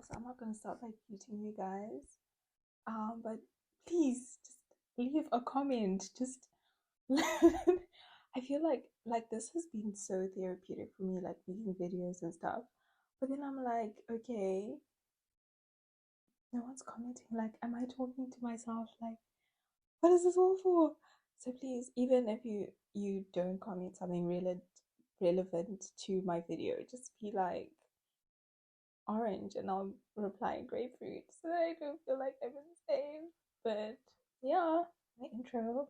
so I'm not gonna start by beating you guys. But please just leave a comment. Just I feel like this has been so therapeutic for me, like making videos and stuff. But then I'm like, okay, no one's commenting. Like, am I talking to myself? Like, what is this all for? So please, even if you don't comment something relevant to my video, just be like orange and I'll reply grapefruit so that I don't feel like I'm insane. But yeah, my intro.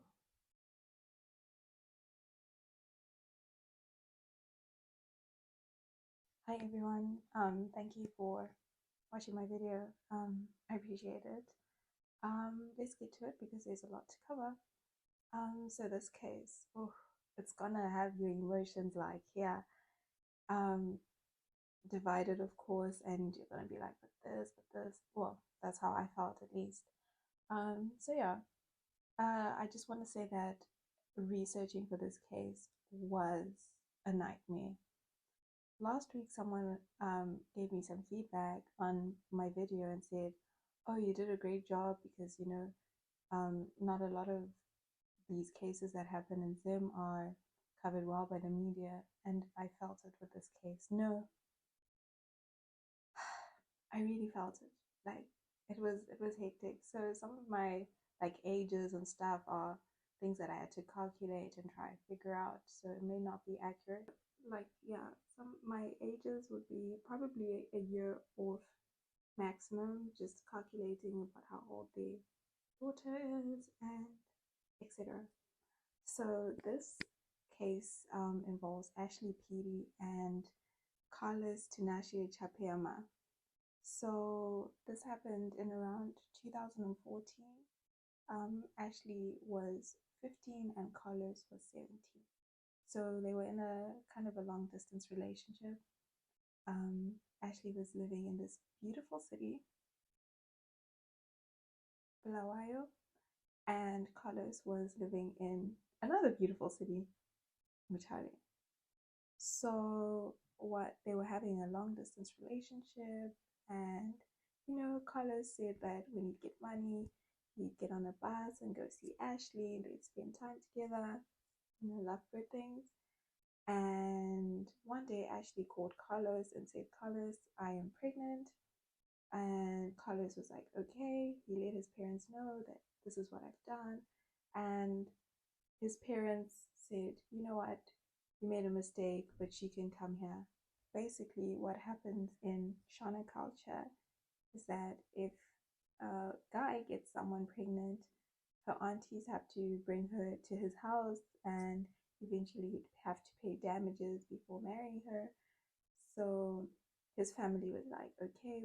Hi everyone. Thank you for watching my video. I appreciate it. Let's get to it because there's a lot to cover. So this case, oh, it's gonna have your emotions like yeah, um, divided of course, and you're gonna be like, but this. Well, that's how I felt at least. So yeah, I just want to say that researching for this case was a nightmare. Last week, someone gave me some feedback on my video and said, "Oh, you did a great job because not a lot of these cases that happen in Zim are covered well by the media." And I felt it with this case. No, I really felt it. Like it was hectic. So some of my like ages and stuff are things that I had to calculate and try and figure out. So it may not be accurate. Like yeah, some my ages would be probably a year off maximum, just calculating about how old the daughter is and etc. So this case involves Ashley Peedy and Carlos Tinashe Chapeama. So this happened in around 2014. Ashley was 15 and Carlos was 17. So they were in a kind of a long distance relationship. Ashley was living in this beautiful city, Bulawayo, and Carlos was living in another beautiful city, Mutare. So what they were having a long distance relationship, and Carlos said that when he'd get money, he'd get on a bus and go see Ashley, and they'd spend time together, love for things. And one day Ashley called Carlos and said, "Carlos, I am pregnant." And Carlos was like, okay. He let his parents know that this is what I've done. And his parents said, "You know what? You made a mistake, but she can come here." Basically, what happens in Shona culture is that if a guy gets someone pregnant, her aunties have to bring her to his house and eventually have to pay damages before marrying her. So his family was like, okay,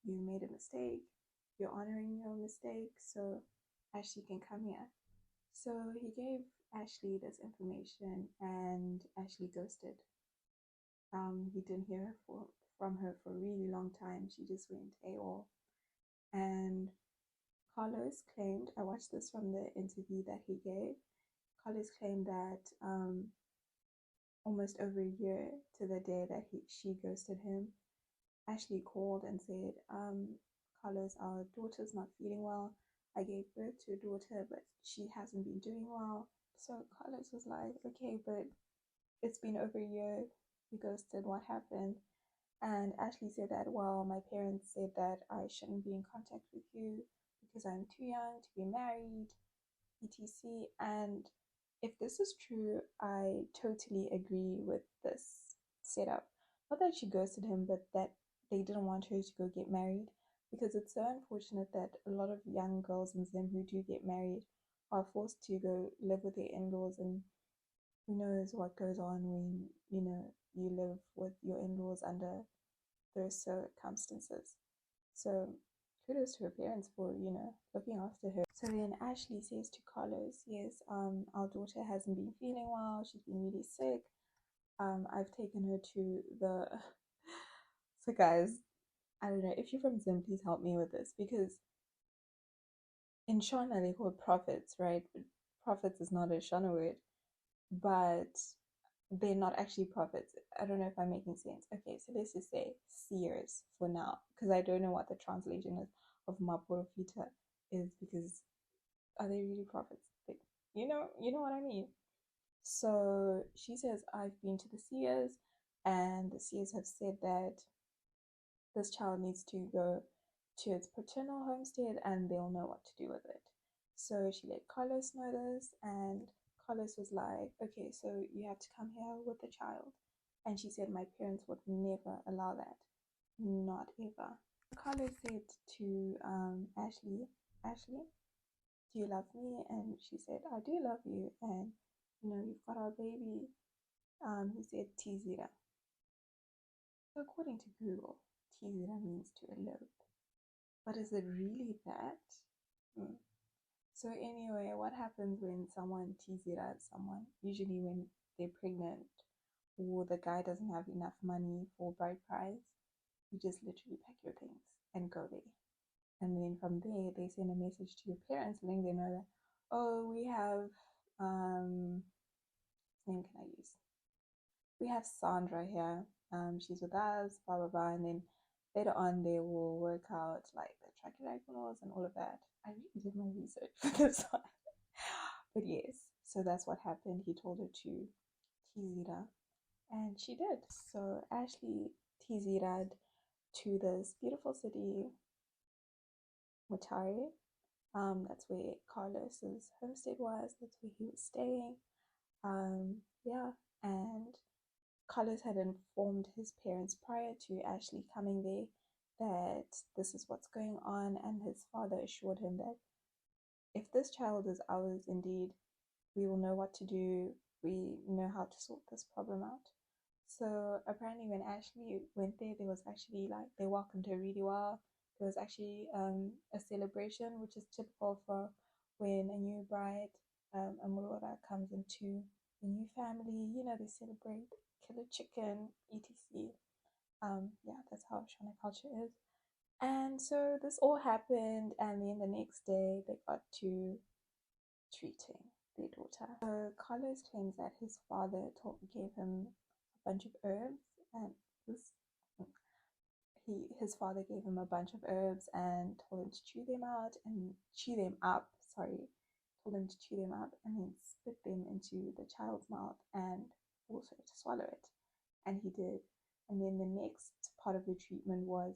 you made a mistake. You're honoring your mistake, so Ashley can come here. So he gave Ashley this information, and Ashley ghosted. He didn't hear from her for a really long time. She just went AWOL. And Carlos claimed, I watched this from the interview that he gave. Carlos claimed that almost over a year to the day that she ghosted him, Ashley called and said, Carlos, our daughter's not feeling well. I gave birth to a daughter, but she hasn't been doing well. So Carlos was like, okay, but it's been over a year. You ghosted. What happened? And Ashley said that, well, my parents said that I shouldn't be in contact with you because I'm too young to be married, etc. And if this is true, I totally agree with this setup. Not that she ghosted him, but that they didn't want her to go get married, because it's so unfortunate that a lot of young girls in Zim who do get married are forced to go live with their in-laws, and who knows what goes on when you live with your in-laws under those circumstances. So kudos to her parents for looking after her. So then Ashley says to Carlos, yes, our daughter hasn't been feeling well. She's been really sick. I've taken her to the so guys, I don't know if you're from Zim, please help me with this, because in Shona they call prophets, right? But prophets is not a Shona word, but they're not actually prophets. I don't know if I'm making sense. Okay, so let's just say seers for now, because I don't know what the translation is of Maporofita is, because are they really prophets? Like, you know what I mean. So she says, I've been to the seers, and the seers have said that this child needs to go to its paternal homestead and they'll know what to do with it. So she let Carlos know this, and Carlos was like, okay, so you have to come here with the child. And she said, my parents would never allow that. Not ever. Carlos said to Ashley, do you love me? And she said, I do love you. And, you've got our baby. He said, Tizira. So according to Google, Tizira means to elope. But is it really that? Hmm. So anyway, what happens when someone teases at someone? Usually when they're pregnant or the guy doesn't have enough money for bride price, you just literally pack your things and go there. And then from there, they send a message to your parents letting them know that, oh, we have, what name can I use? We have Sandra here. She's with us, blah, blah, blah. And then later on, they will work out like the trichodermal and all of that. I really did my research for this one. But yes, so that's what happened. He told her to Tizira, and she did. So Ashley Tizira'd to this beautiful city, Mutare. That's where Carlos's homestead was. That's where he was staying. Yeah, and Carlos had informed his parents prior to Ashley coming there that this is what's going on, and his father assured him that if this child is ours indeed, we will know what to do, we know how to sort this problem out. So apparently when Ashley went there, there was actually like they welcomed her really well. There was actually a celebration, which is typical for when a new bride, a Murora, comes into a new family. They celebrate, kill a chicken, etc. Yeah, that's how Shona culture is. And so this all happened, and then the next day they got to treating their daughter. So Carlos claims that his father gave him a bunch of herbs, and this his father gave him a bunch of herbs and told him to chew them out and chew them up. Sorry, told him to chew them up and then spit them into the child's mouth and also to swallow it, and he did. And then the next part of the treatment was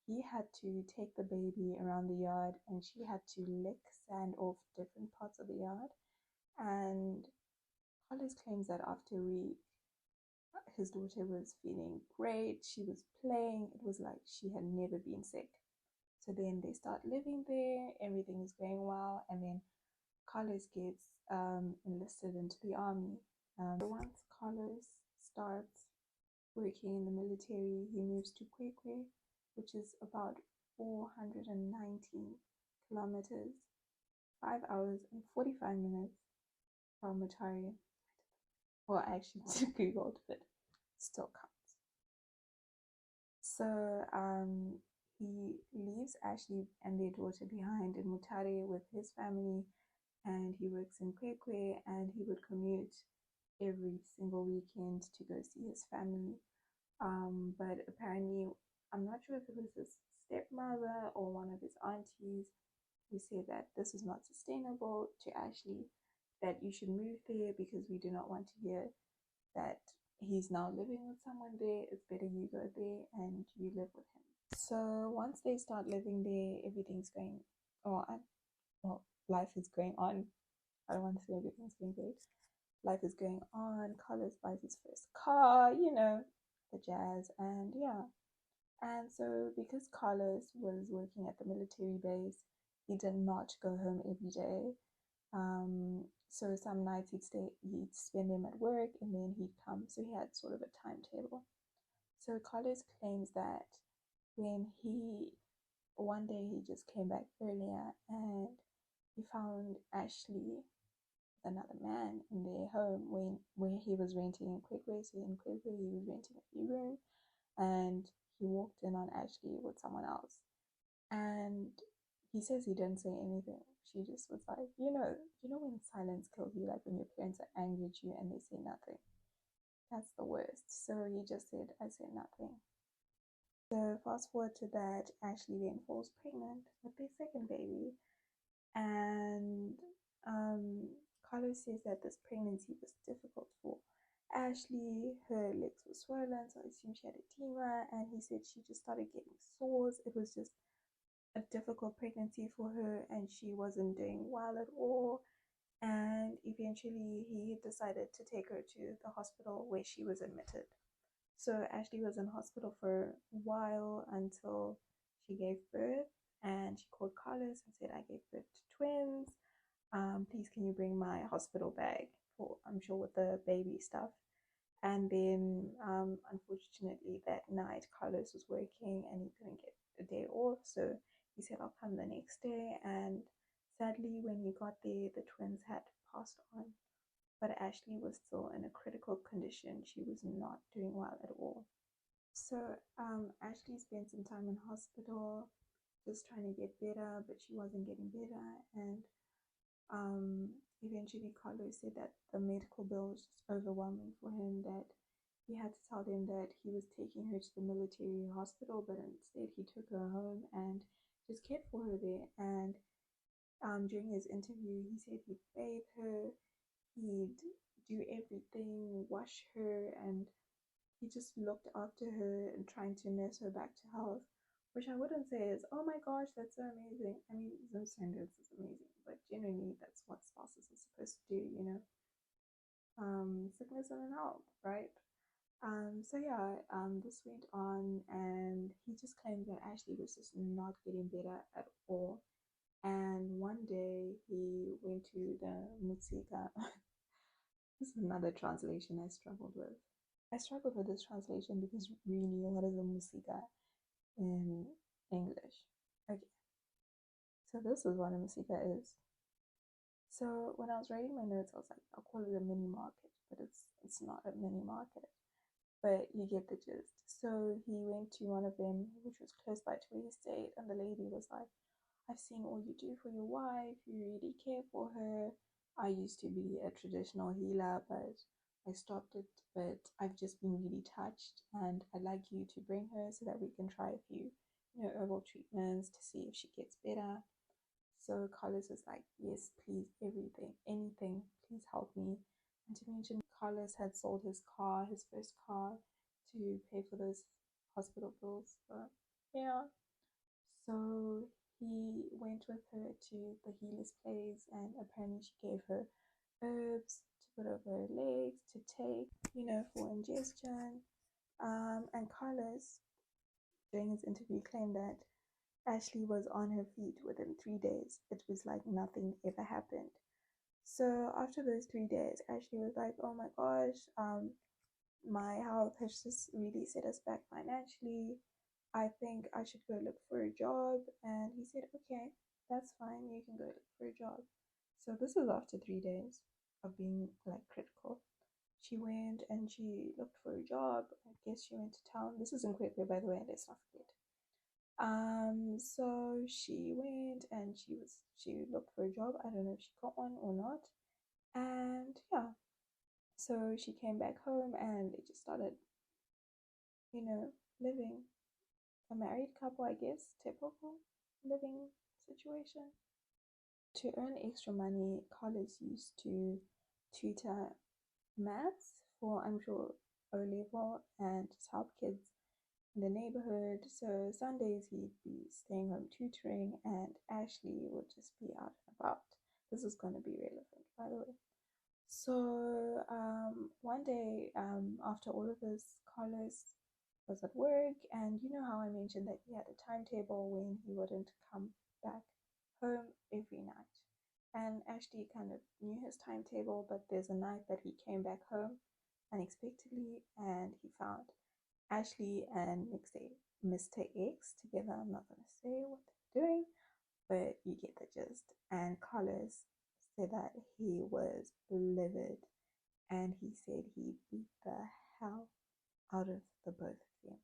he had to take the baby around the yard and she had to lick sand off different parts of the yard. And Carlos claims that after a week, his daughter was feeling great. She was playing. It was like she had never been sick. So then they start living there. Everything is going well. And then Carlos gets enlisted into the army. So once Carlos starts working in the military, he moves to Kwekwe, which is about 419 kilometers, 5 hours and 45 minutes from Mutare. Well, I actually googled, but still counts. So he leaves Ashley and their daughter behind in Mutare with his family, and he works in Kwekwe, and he would commute every single weekend to go see his family. But apparently, I'm not sure if it was his stepmother or one of his aunties who said that this is not sustainable to Ashley, that you should move there because we do not want to hear that he's now living with someone there. It's better you go there and you live with him. So once they start living there, everything's going on. Well, life is going on. I don't want to say everything's going great. Life is going on. Carlos buys his first car, the jazz, and yeah. And so because Carlos was working at the military base, he did not go home every day. So some nights he'd spend them at work and then he'd come. So he had sort of a timetable. So Carlos claims that when one day he just came back earlier and he found Ashley with another man in their home where he was renting in Kwekwe. So in Kwekwe he was renting a few rooms, and he walked in on Ashley with someone else. And he says he didn't say anything. She just was like, when silence kills you, like when your parents are angry at you and they say nothing. That's the worst. So he just said, I said nothing. So fast forward to that, Ashley then falls pregnant with their second baby. And um, Carlos says that this pregnancy was difficult for Ashley. Her legs were swollen, so I assume she had edema. And he said she just started getting sores. It was just a difficult pregnancy for her, and she wasn't doing well at all. And eventually, he decided to take her to the hospital where she was admitted. So Ashley was in hospital for a while until she gave birth, and she called Carlos and said, I gave birth to twins. Please, can you bring my hospital bag for, I'm sure, with the baby stuff. And then, unfortunately, that night, Carlos was working and he couldn't get a day off. So he said, I'll come the next day. And sadly, when he got there, the twins had passed on. But Ashley was still in a critical condition. She was not doing well at all. So Ashley spent some time in hospital just trying to get better, but she wasn't getting better. And eventually, Carlos said that the medical bill was just overwhelming for him, that he had to tell them that he was taking her to the military hospital, but instead he took her home and just cared for her there. And during his interview, he said he'd bathe her, he'd do everything, wash her, and he just looked after her and trying to nurse her back to health, which I wouldn't say is, oh my gosh, that's so amazing. I mean, Zim standards is amazing, but generally that's what spouses are supposed to do, you know, sickness and health, right? So yeah, this went on, and he just claimed that Ashley was just not getting better at all. And one day he went to the Mutsika. This is another translation I struggled with. I struggled with this translation because really, what is a musika in English? Okay, so this is what a musika is. So when I was writing my notes, I was like, I'll call it a mini market, but it's not a mini market. But you get the gist. So he went to one of them, which was close by to where he stayed, and the lady was like, I've seen all you do for your wife. You really care for her. I used to be a traditional healer, but I stopped it. But I've just been really touched, and I'd like you to bring her so that we can try a few, herbal treatments to see if she gets better. So Carlos was like, yes, please, everything, anything, please help me. And to mention, Carlos had sold his car, his first car, to pay for those hospital bills. But yeah, so he went with her to the healer's place, and apparently she gave her herbs to put over her legs to take, for ingestion. And Carlos, during his interview, claimed that Ashley was on her feet within 3 days. It was like nothing ever happened. So after those 3 days, Ashley was like, "Oh my gosh, my health has just really set us back financially. I think I should go look for a job." And he said, "Okay, that's fine. You can go look for a job." So this was after 3 days of being like critical. She went and she looked for a job. I guess she went to town. This is in Kwekwe, by the way, let's not forget. So she went and she looked for a job. I don't know if she got one or not. And yeah, so she came back home and they just started, living a married couple, I guess, typical living situation. To earn extra money, Carlos used to tutor maths for, I'm sure, O level and just help kids in the neighborhood. So Sundays he'd be staying home tutoring, and Ashley would just be out and about. This is going to be relevant, by the way. So one day, after all of this, Carlos was at work, and you know how I mentioned that he had a timetable when he wouldn't come back home every night. And Ashley kind of knew his timetable, but there's a night that he came back home unexpectedly, and he found Ashley and Mr. X together. I'm not going to say what they're doing, but you get the gist. And Carlos said that he was livid, and he said he beat the hell out of the both of them.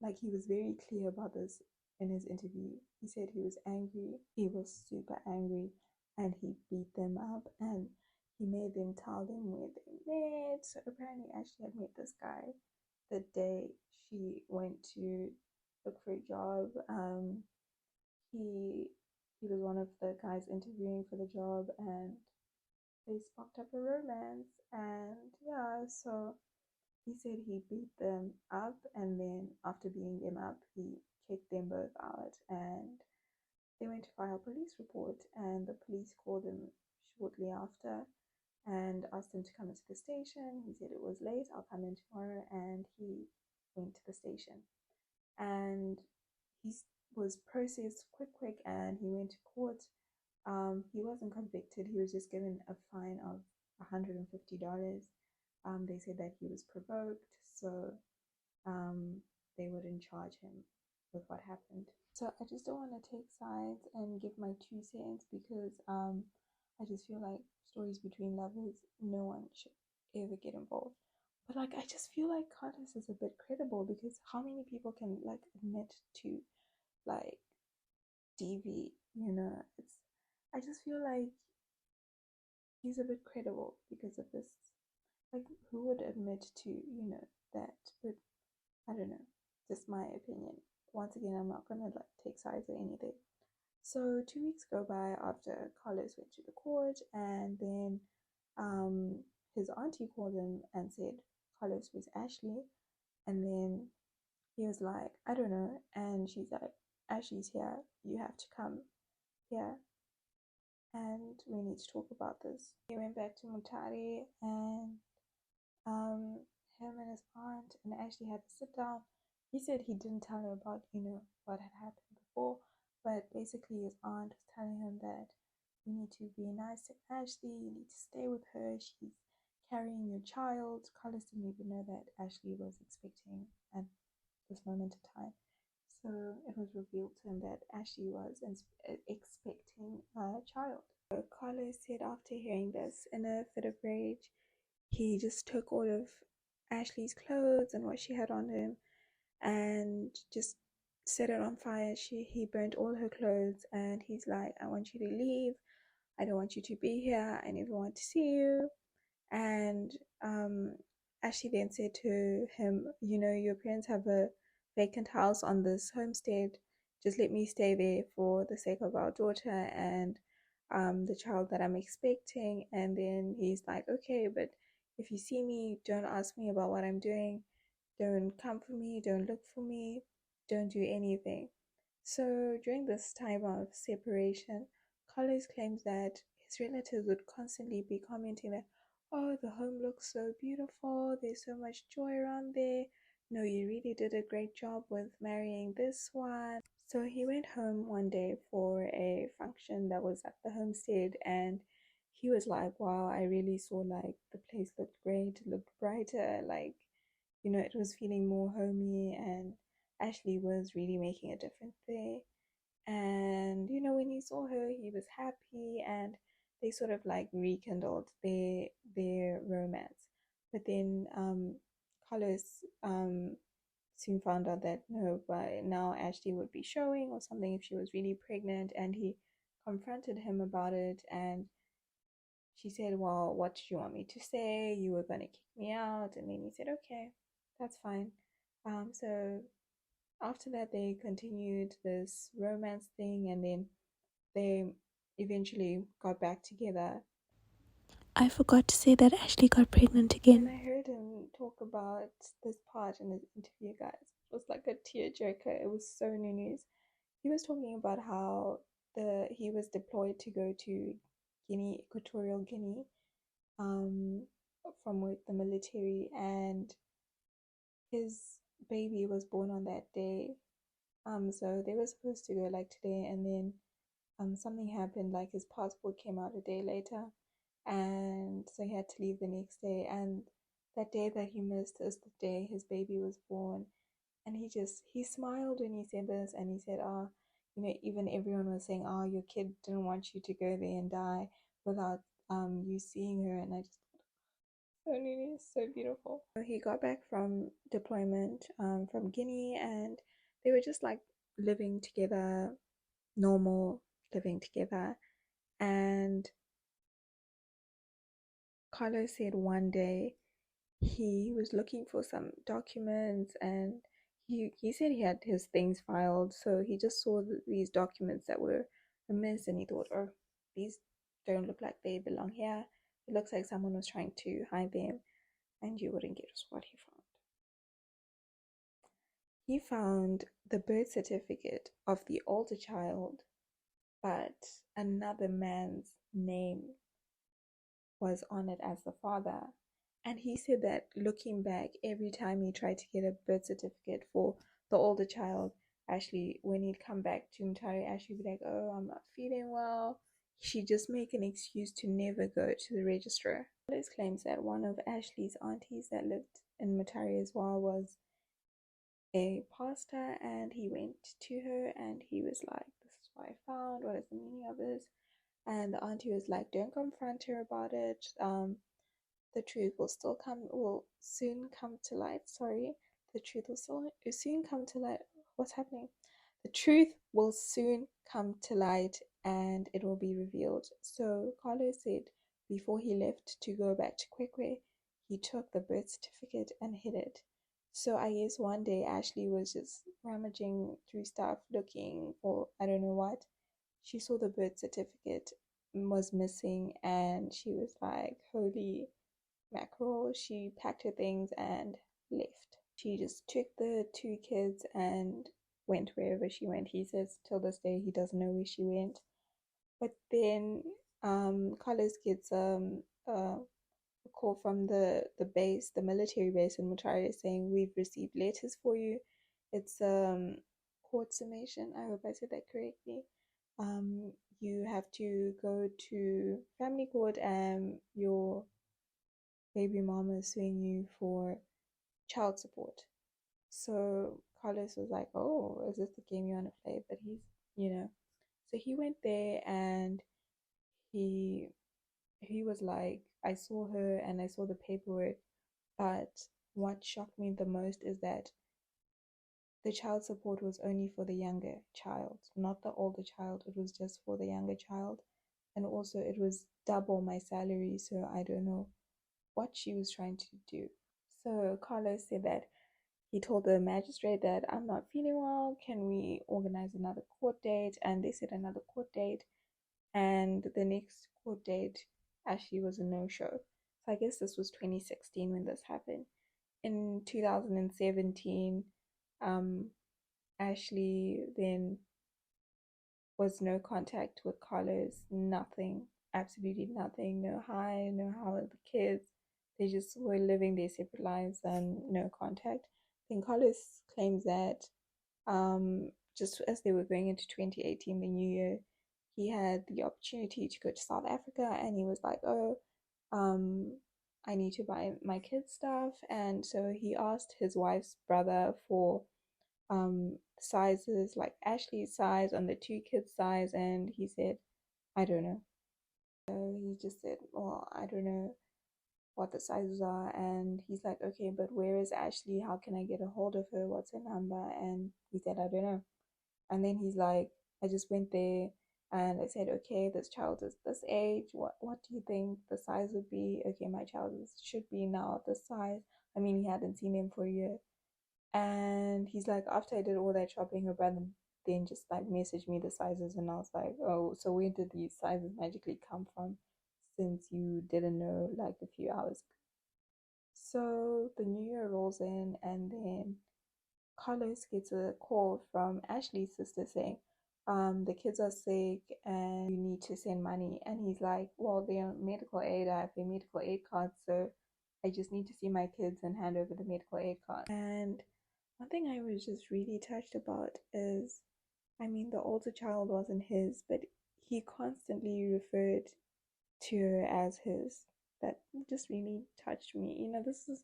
Like, he was very clear about this in his interview. He said he was angry, he was super angry, and he beat them up. And he made them tell them where they met. So apparently, Ashley had met this guy the day she went to look for a job. He he was one of the guys interviewing for the job, and they sparked up a romance. And yeah, so he said he beat them up, and then after beating them up, he kicked them both out, and they went to file a police report. And the police called him shortly after and asked him to come into the station. He said it was late, I'll come in tomorrow, and he went to the station. And he was processed quick, and he went to court. He wasn't convicted, he was just given a fine of $150. They said that he was provoked, so um, they wouldn't charge him with what happened. So I just don't want to take sides and give my 2 cents because I just feel like stories between lovers, no one should ever get involved. But like, I just feel like Carlos is a bit credible because how many people can like admit to like DV? You know, it's. I just feel like he's a bit credible because of this. Like, who would admit to that? But I don't know. Just my opinion. Once again, I'm not gonna like take sides or anything. So 2 weeks go by after Carlos went to the court, and then um, his auntie called him and said Carlos was Ashley, and then he was like, I don't know, and she's like, Ashley's here, you have to come here, and we need to talk about this. He went back to Mutare, and um, him and his aunt and Ashley had to sit down. He said he didn't tell her about, what had happened before, but basically his aunt was telling him that you need to be nice to Ashley, you need to stay with her, she's carrying your child. Carlos didn't even know that Ashley was expecting at this moment in time. So it was revealed to him that Ashley was expecting a child. So Carlos said after hearing this, in a fit of rage, he just took all of Ashley's clothes and what she had on him and just set it on fire. He burnt all her clothes, and he's like, I want you to leave. I don't want you to be here. I never want to see you. And Ashley then said to him, your parents have a vacant house on this homestead. Just let me stay there for the sake of our daughter and the child that I'm expecting. And then he's like, okay, but if you see me, don't ask me about what I'm doing. Don't come for me. Don't look for me. Don't do anything. So during this time of separation, Carlos claims that his relatives would constantly be commenting that, oh, the home looks so beautiful, there's so much joy around there. No, you really did a great job with marrying this one. So he went home one day for a function that was at the homestead, and he was like, wow, I really saw like the place looked great, it looked brighter, like, it was feeling more homey, and Ashley was really making a difference there. And when he saw her, he was happy, and they sort of like rekindled their romance. But then Carlos soon found out that no, by now Ashley would be showing or something if she was really pregnant, and he confronted him about it. And she said, well, what did you want me to say? You were going to kick me out. And then he said, okay, that's fine. So after that, they continued this romance thing, and then they eventually got back together. I forgot to say that Ashley got pregnant And again. I heard him talk about this part in his interview, guys. It was like a tearjerker. It was so new news. He was talking about how he was deployed to go to Equatorial Guinea, um, from with the military, and his baby was born on that day. So they were supposed to go like today, and then something happened, like his passport came out a day later, and so he had to leave the next day. And that day that he missed is the day his baby was born. And he smiled when he said this, and he said, "Ah, even everyone was saying, ah, your kid didn't want you to go there and die without you seeing her." And I just so needy, so beautiful. So he got back from deployment from Guinea, and they were just like living together, normal living together. And Carlos said one day he was looking for some documents, and he said he had his things filed, so he just saw these documents that were amiss, and he thought, oh, these don't look like they belong here. It looks like someone was trying to hide them, and you wouldn't guess what he found. He found the birth certificate of the older child, but another man's name was on it as the father. And he said that looking back, every time he tried to get a birth certificate for the older child, Ashley, when he'd come back to Mutare, Ashley would be like, oh, I'm not feeling well. She'd just make an excuse to never go to the registrar. Liz claims that one of Ashley's aunties that lived in Mutare as well was a pastor, and he went to her and he was like, this is what I found, what is the meaning of this? And the auntie was like, don't confront her about it. The truth will soon come to light. Sorry, the truth will soon come to light. What's happening? The truth will soon come to light and it will be revealed. So Carlos said before he left to go back to Kwekwe, he took the birth certificate and hid it. So I guess one day Ashley was just rummaging through stuff looking for I don't know what. She saw the birth certificate was missing and she was like, holy mackerel. She packed her things and left. She just took the two kids and went wherever she went. He says till this day he doesn't know where she went. But then Carlos gets a call from the base, the military base in Mutare, saying we've received letters for you. It's court summation. I hope I said that correctly. You have to go to family court and your baby mama is suing you for child support. So Carlos was like, oh, is this the game you want to play? But he's. So he went there and he he was like, I saw her and I saw the paperwork, but what shocked me the most is that the child support was only for the younger child, not the older child. It was just for the younger child. And also, it was double my salary, so I don't know what she was trying to do. So Carlos said that he told the magistrate that I'm not feeling well. Can we organize another court date? And they said another court date. And the next court date actually was a no show. So I guess this was 2016 when this happened. In 2017, um, Ashley then was no contact with Carlos, nothing, absolutely nothing, no hi, no how are the kids. They just were living their separate lives and no contact. Then Carlos claims that just as they were going into 2018, the new year, he had the opportunity to go to South Africa and he was like, oh, um, I need to buy my kids stuff. And so he asked his wife's brother for sizes, like Ashley's size and the two kids' size, and he said, I don't know. So he just said, well, I don't know what the sizes are. And he's like, okay, but where is Ashley? How can I get a hold of her? What's her number? And he said, I don't know. And then he's like, I just went there and I said, okay, this child is this age. What do you think the size would be? Okay, my child should be now this size. I mean, he hadn't seen him for a year. And he's like, after I did all that shopping, her brother then just like messaged me the sizes, and I was like, oh, so where did these sizes magically come from? Since you didn't know like a few hours ago. So the new year rolls in, and then Carlos gets a call from Ashley's sister saying, the kids are sick and you need to send money. And he's like, well, they're on medical aid. I have their medical aid card, so I just need to see my kids and hand over the medical aid card. And one thing I was just really touched about is, I mean, the older child wasn't his, but he constantly referred to her as his. That just really touched me. This is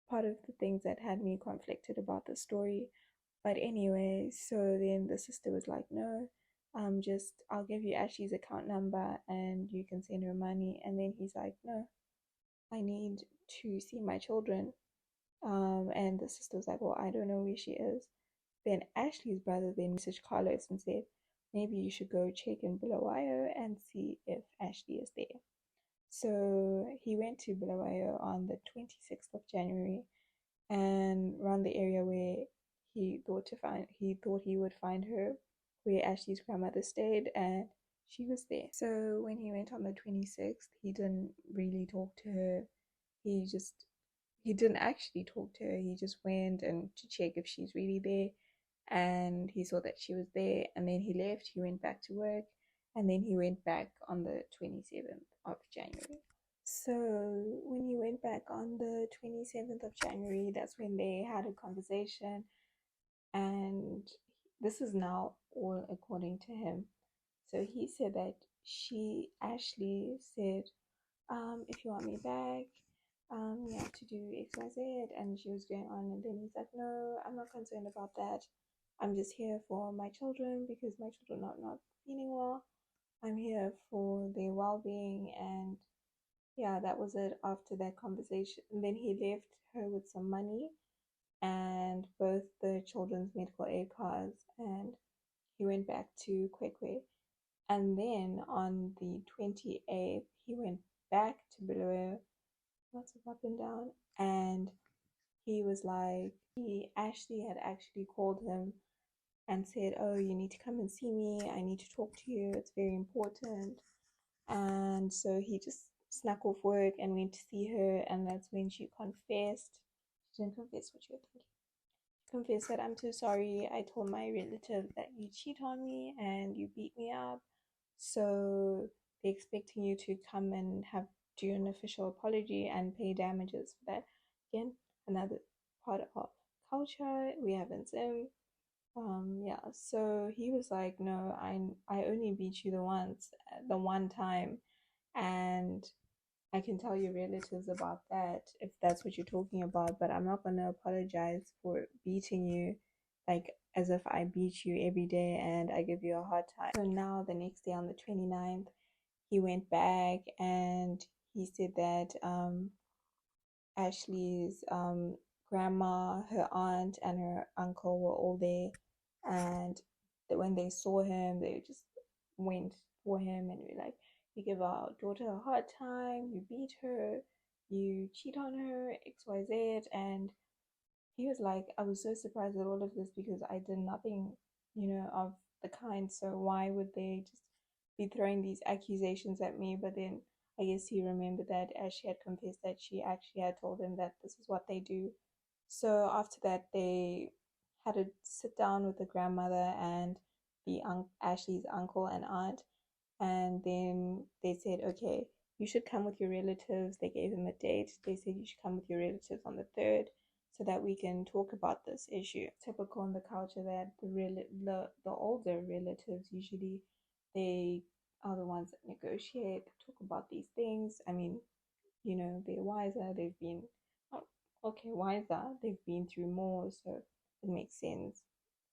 part of the things that had me conflicted about the story. But anyway, so then the sister was like, no, I'll give you Ashley's account number and you can send her money. And then he's like, no, I need to see my children. And the sister was like, well, I don't know where she is. Then Ashley's brother then messaged Carlos and said, maybe you should go check in Bulawayo and see if Ashley is there. So he went to Bulawayo on the 26th of January and around the area where he thought he would find her, where Ashley's grandmother stayed, and she was there. So when he went on the 26th, he didn't really talk to her. He just he didn't actually talk to her. He just went and to check if she's really there, and he saw that she was there, and then he left. He went back to work, and then he went back on the 27th of January. So when he went back on the 27th of January, that's when they had a conversation, and this is now all according to him. So he said that Ashley said, if you want me back, you have to do X, Y, Z. And she was going on, and then he's like, no, I'm not concerned about that. I'm just here for my children because my children are not feeling well. I'm here for their well being. And yeah, that was it after that conversation. And then he left her with some money and both the children's medical aid cards, and he went back to Kwekwe. And then on the 28th, he went back to Bulawayo, lots of up and down, and he was like, Ashley had actually called him and said, oh, you need to come and see me. I need to talk to you. It's very important. And so he just snuck off work and went to see her, and that's when she confessed. She didn't confess what you were thinking. She confessed that, I'm so sorry. I told my relative that you cheat on me and you beat me up. So they're expecting you to come and do an official apology and pay damages for that. Again, another part of culture we have in Zim. Yeah, so he was like, no, I only beat you the one time, and I can tell your relatives about that if that's what you're talking about, but I'm not gonna apologize for beating you, like as if I beat you every day and I give you a hard time. So now the next day on the 29th, he went back and he said that Ashley's grandma, her aunt, and her uncle were all there, and that when they saw him, they just went for him and were like, "You give our daughter a hard time, you beat her, you cheat on her, XYZ." And he was like, I was so surprised at all of this because I did nothing, of the kind. So why would they just be throwing these accusations at me? But then I guess he remembered that as she had confessed that she actually had told him that this is what they do. So after that, they had to sit down with the grandmother and Ashley's uncle and aunt, and then they said, okay, you should come with your relatives. They gave him a date. They said you should come with your relatives on the 3rd so that we can talk about this issue. Typical in the culture that the older relatives usually they are the ones that negotiate, talk about these things. I mean, they're wiser. They've been oh, okay, wiser. They've been through more, so it makes sense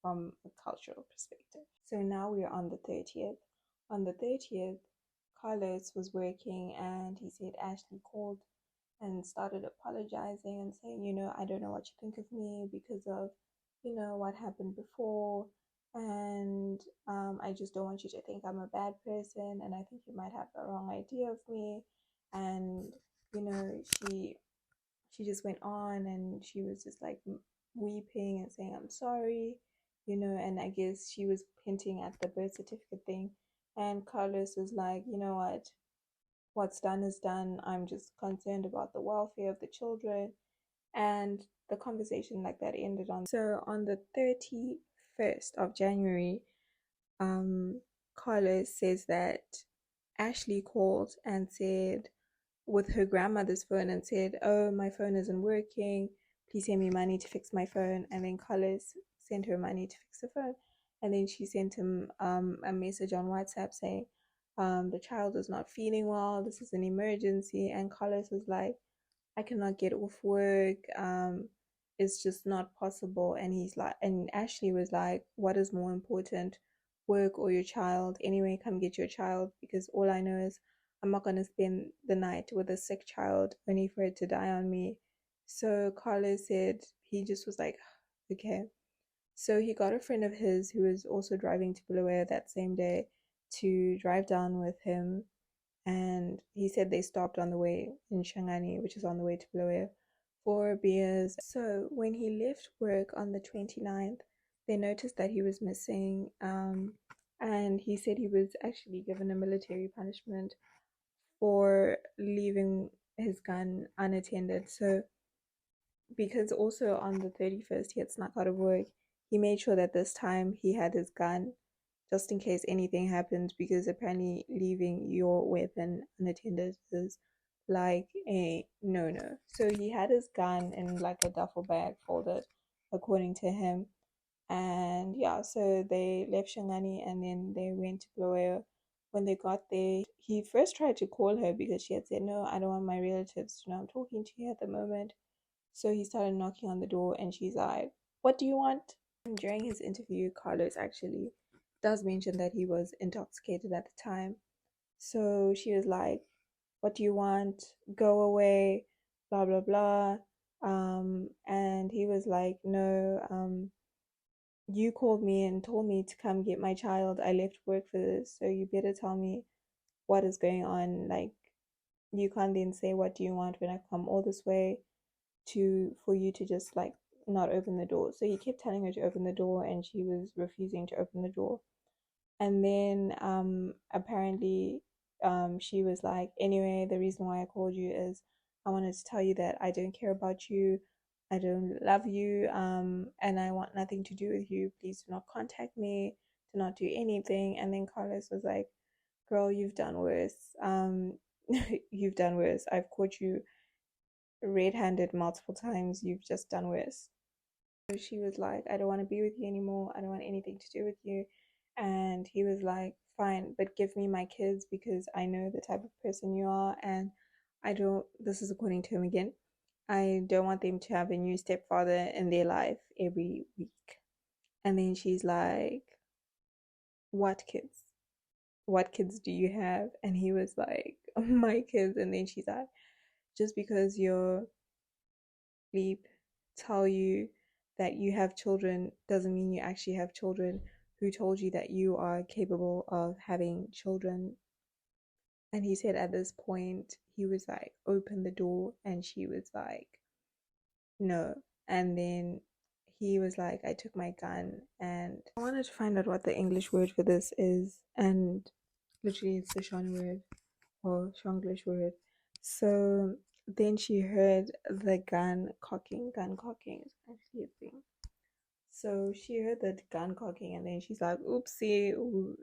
from a cultural perspective. So now we're on the 30th. On the 30th, Carlos was working and he said Ashley called and started apologizing and saying, I don't know what you think of me because of, what happened before. And I just don't want you to think I'm a bad person. And I think you might have the wrong idea of me. And, you know, she just went on and she was just like weeping and saying, I'm sorry, and I guess she was hinting at the birth certificate thing. And Carlos was like, you know what's done is done. I'm just concerned about the welfare of the children. And the conversation like that ended on. So on the 31st of January, Carlos says that Ashley called and said, with her grandmother's phone, and said, oh, my phone isn't working. Please send me money to fix my phone. And then Carlos sent her money to fix the phone. And then she sent him a message on WhatsApp saying, the child is not feeling well. This is an emergency. And Carlos was like, I cannot get off work. It's just not possible. And and Ashley was like, what is more important, work or your child? Anyway, come get your child because all I know is I'm not gonna spend the night with a sick child only for it to die on me. So Carlos said he just was like, okay. So he got a friend of his who was also driving to Bulawayo that same day to drive down with him And he said they stopped on the way in Shangani, which is on the way to Bulawayo, for beers. So when he left work on the 29th, they noticed that he was missing. And he said he was actually given a military punishment for leaving his gun unattended. So because also on the 31st he had snuck out of work, he made sure that this time he had his gun just in case anything happened, because apparently leaving your weapon unattended is like a no. So he had his gun in like a duffel bag folded, according to him. And yeah, so they left Shangani and then they went to Bulawayo. When they got there, he first tried to call her because she had said, "No, I don't want my relatives to know I'm talking to you at the moment." So he started knocking on the door and she's like, "What do you want?" And during his interview, Carlos actually does mention that he was intoxicated at the time. So she was like, "What do you want? Go away, blah, blah, blah." And he was like, "No, you called me and told me to come get my child. I left work for this, so you better tell me what is going on. Like, you can't then say, what do you want when I come all this way to for you to just like not open the door." So he kept telling her to open the door and she was refusing to open the door. And then apparently she was like, "Anyway, the reason why I called you is I wanted to tell you that I don't care about you. I don't love you, and I want nothing to do with you. Please do not contact me, do not do anything." And then Carlos was like, "Girl, you've done worse. You've done worse. I've caught you red-handed multiple times. You've just done worse." So she was like, "I don't want to be with you anymore. I don't want anything to do with you." And he was like, "Fine, but give me my kids because I know the type of person you are, and I don't," this is according to him again, "I don't want them to have a new stepfather in their life every week." And then she's like, "What kids? What kids do you have?" And he was like, "My kids." And then she's like, "Just because you're sleep tell you that you have children doesn't mean you actually have children. Who told you that you are capable of having children?" And he said at this point, he was like, "Open the door." And she was like, "No." And then he was like, "I took my gun." And I wanted to find out what the English word for this is. And literally, it's the Shona word or Shonglish word. So then she heard the gun cocking. Gun cocking is actually a thing. So she heard the gun cocking and then she's like, "Oopsie,"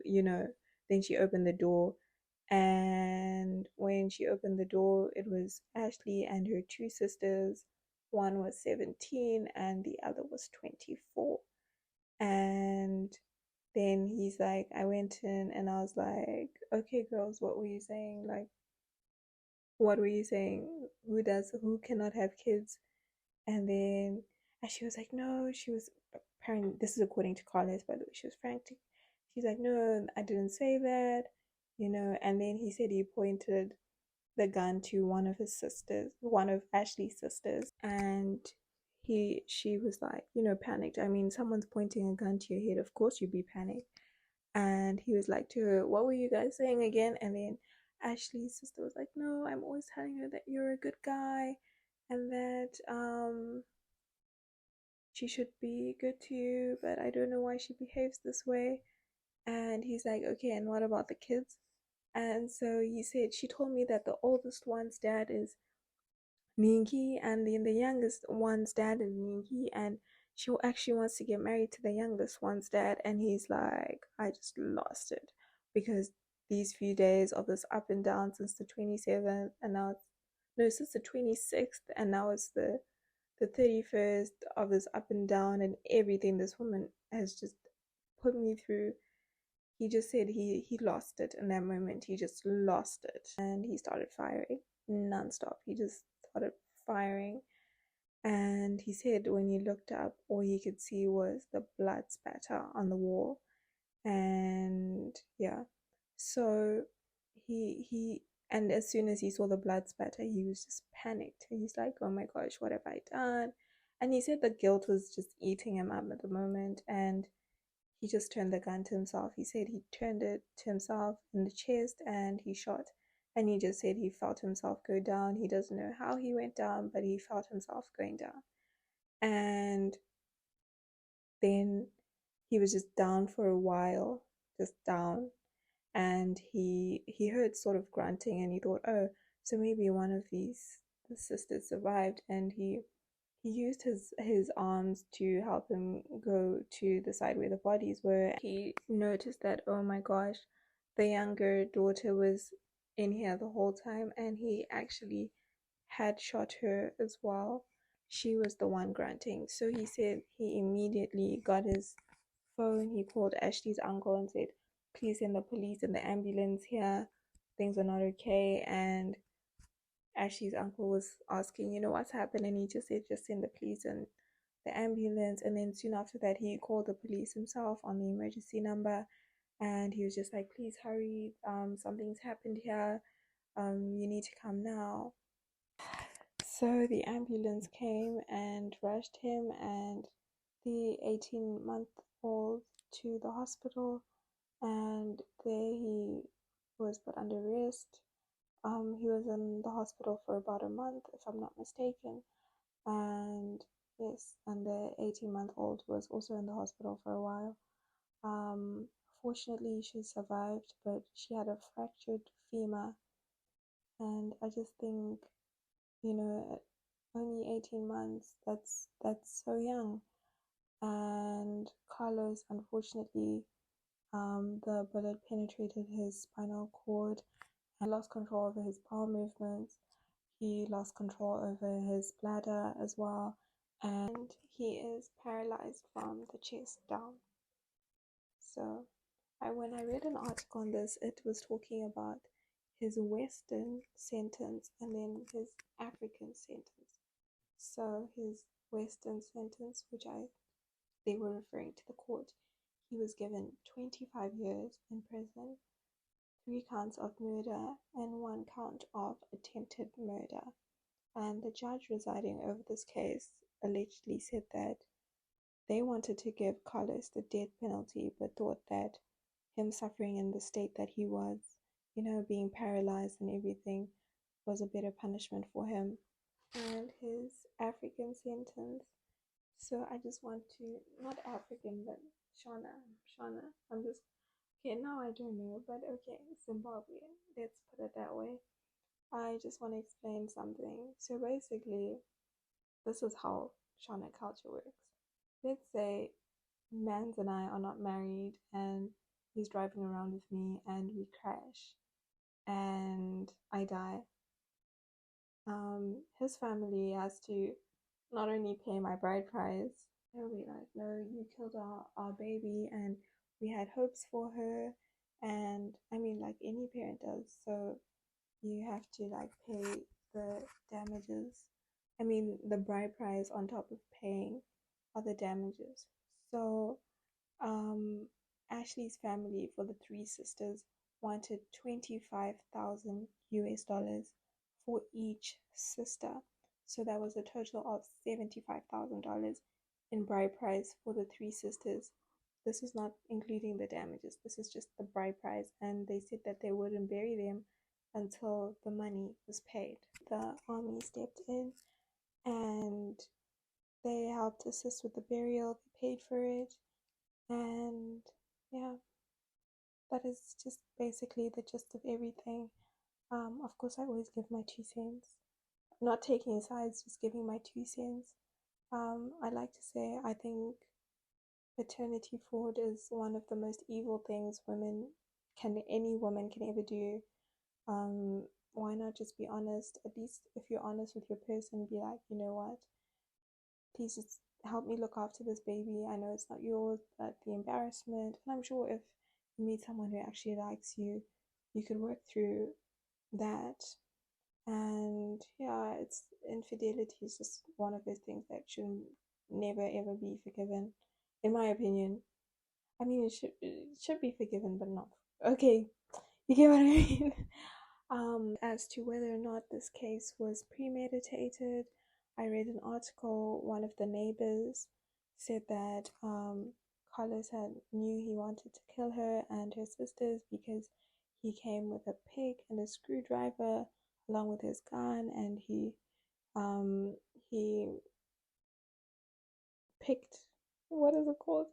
you know. Then she opened the door. And when she opened the door, it was Ashley and her two sisters. One was 17 and the other was 24. And then he's like, I went in and I was like, "Okay, girls, what were you saying? Like, what were you saying? Who cannot have kids?" And then, and she was like, "No," she was, apparently, this is according to Carlos, by the way, she was frantic. She's like, "No, I didn't say that, you know." And then he said he pointed the gun to one of his sisters, one of Ashley's sisters. And she was like, panicked. I mean, someone's pointing a gun to your head, of course you'd be panicked. And he was like to her, "What were you guys saying again?" And then Ashley's sister was like, "No, I'm always telling her that you're a good guy and that she should be good to you, but I don't know why she behaves this way." And he's like, "Okay, and what about the kids?" And so he said, "She told me that the oldest one's dad is Ninki, and then the youngest one's dad is Ninki, and she actually wants to get married to the youngest one's dad." And he's like, I just lost it, because these few days of this up and down since the 27th, and now it's, no, since the 26th, and now it's the 31st, of this up and down and everything this woman has just put me through. He just said he lost it in that moment. He just lost it, and he started firing nonstop. He just started firing. And he said when he looked up, all he could see was the blood spatter on the wall. And yeah, so he and as soon as he saw the blood spatter, he was just panicked. He's like, "Oh my gosh, what have I done?" And he said the guilt was just eating him up at the moment, and he just turned the gun to himself. He said he turned it to himself in the chest and he shot. And he just said he felt himself go down. He doesn't know how he went down, but he felt himself going down. And then he was just down for a while, just down. And he heard sort of grunting, and he thought, oh, so maybe one of these the sisters survived. And he used his arms to help him go to the side where the bodies were. He noticed that, oh my gosh, the younger daughter was in here the whole time, and he actually had shot her as well. She was the one grunting. So he said he immediately got his phone. He called Ashley's uncle and said, please send the police and the ambulance here. Things are not okay. And Ashley's uncle was asking, what's happened? And he just said, just send the police and the ambulance. And then soon after that, he called the police himself on the emergency number. And he was just like, please hurry. Something's happened here. You need to come now. So the ambulance came and rushed him and the 18-month-old to the hospital, and there he was put under arrest. He was in the hospital for about a month, if I'm not mistaken, and yes, and the 18-month-old was also in the hospital for a while. Fortunately, she survived, but she had a fractured femur, and I just think, only 18 months, that's so young. And Carlos, unfortunately, the bullet penetrated his spinal cord and lost control over his bowel movements. He lost control over his bladder as well, and he is paralyzed from the chest down. So, when I read an article on this, it was talking about his Western sentence and then his African sentence. So, his Western sentence, they were referring to the court, he was given 25 years in prison, 3 counts of murder, and 1 count of attempted murder. And the judge presiding over this case allegedly said that they wanted to give Carlos the death penalty, but thought that him suffering in the state that he was, being paralyzed and everything, was a better punishment for him. And his African sentence. So I just want to, not African, but Shona. I'm just, okay, now I don't know, but okay, Zimbabwean. Let's put it that way. I just want to explain something. So basically, this is how Shona culture works. Let's say Mans and I are not married and he's driving around with me and we crash and I die. His family has to not only pay my bride price, they'll be like, no, you killed our baby and we had hopes for her. And I mean, like any parent does. So you have to like pay the damages. I mean, the bride price on top of paying other damages. So, Ashley's family for the 3 sisters wanted 25,000 US dollars for each sister. So that was a total of $75,000 in bride price for the 3 sisters. This is not including the damages. This is just the bride price, and they said that they wouldn't bury them until the money was paid. The army stepped in and they helped assist with the burial, they paid for it, and yeah, that is just basically the gist of everything. Of course, I always give my 2 cents. Not taking sides, just giving my 2 cents. I like to say I think paternity fraud is one of the most evil things any woman can ever do. Why not just be honest? At least if you're honest with your person, be like, you know what? Please just help me look after this baby. I know it's not yours, but the embarrassment. And I'm sure if you meet someone who actually likes you, you could work through that. And yeah, it's infidelity is just one of those things that should never ever be forgiven, in my opinion. I mean, it should be forgiven, but not okay. You get what I mean? As to whether or not this case was premeditated, I read an article. One of the neighbors said that Carlos knew he wanted to kill her and her sisters because he came with a pick and a screwdriver along with his gun, and he picked, what is it called?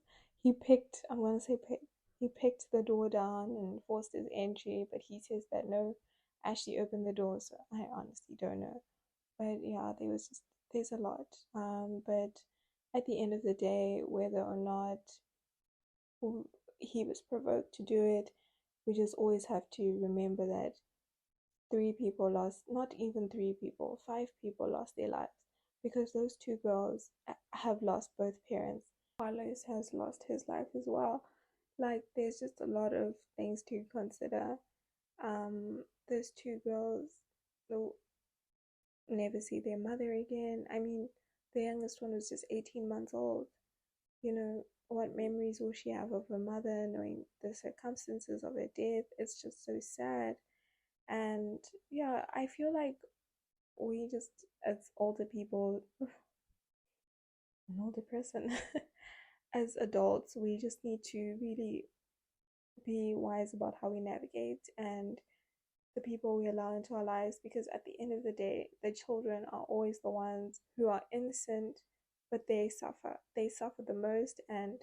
He picked, I'm gonna say pick. He picked the door down and forced his entry, but he says that no, Ashley opened the door, so I honestly don't know. But yeah, there's a lot. But at the end of the day, whether or not he was provoked to do it, we just always have to remember that three people lost, not even three people, five people lost their lives because those two girls have lost both parents. Carlos has lost his life as well. Like, there's just a lot of things to consider. Those two girls will never see their mother again. I mean, the youngest one was just 18 months old. You know, what memories will she have of her mother, knowing the circumstances of her death? It's just so sad. And yeah, I feel like we just, as older people, an older person, as adults, we just need to really be wise about how we navigate and the people we allow into our lives, because at the end of the day, the children are always the ones who are innocent, but they suffer. They suffer the most, and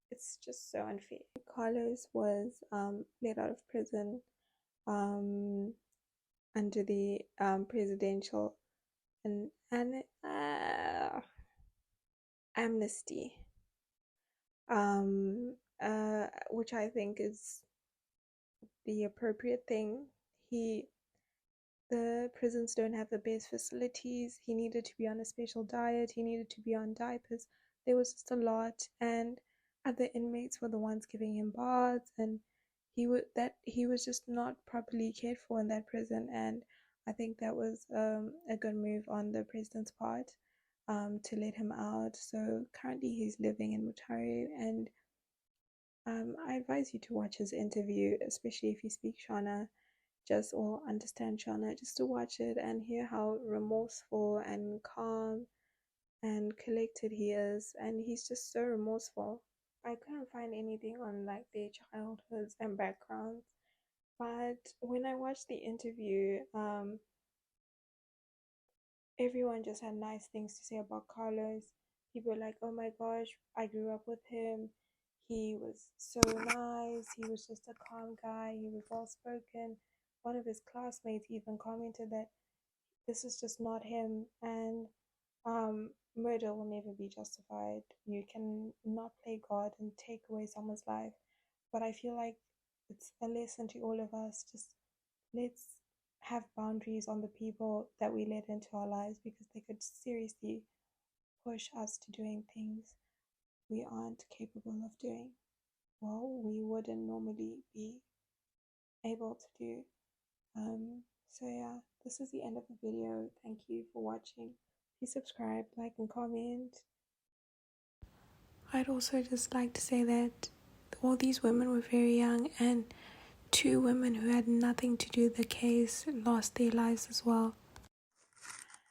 it's just so unfair. Carlos was let out of prison um, under the presidential and amnesty, which I think is the appropriate thing. He The prisons don't have the best facilities. He needed to be on a special diet. He needed to be on diapers. There was just a lot, and other inmates were the ones giving him baths, and he was just not properly cared for in that prison. And I think that was a good move on the president's part, to let him out. So currently he's living in Mutare, and I advise you to watch his interview, especially if you speak Shona, just or understand Shona, just to watch it and hear how remorseful and calm and collected he is. And he's just so remorseful. I couldn't find anything on like their childhoods and backgrounds, but when I watched the interview, everyone just had nice things to say about Carlos. People were like, oh my gosh, I grew up with him. He was so nice. He was just a calm guy. He was well spoken. One of his classmates even commented that this is just not him, and murder will never be justified. You can not play God and take away someone's life. But I feel like it's a lesson to all of us. Just let's have boundaries on the people that we let into our lives, because they could seriously push us to doing things we aren't capable of doing. Well, we wouldn't normally be able to do. So yeah, this is the end of the video. Thank you for watching. Please subscribe, like, and comment. I'd also just like to say that all these women were very young, and two women who had nothing to do with the case lost their lives as well.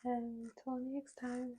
Until next time.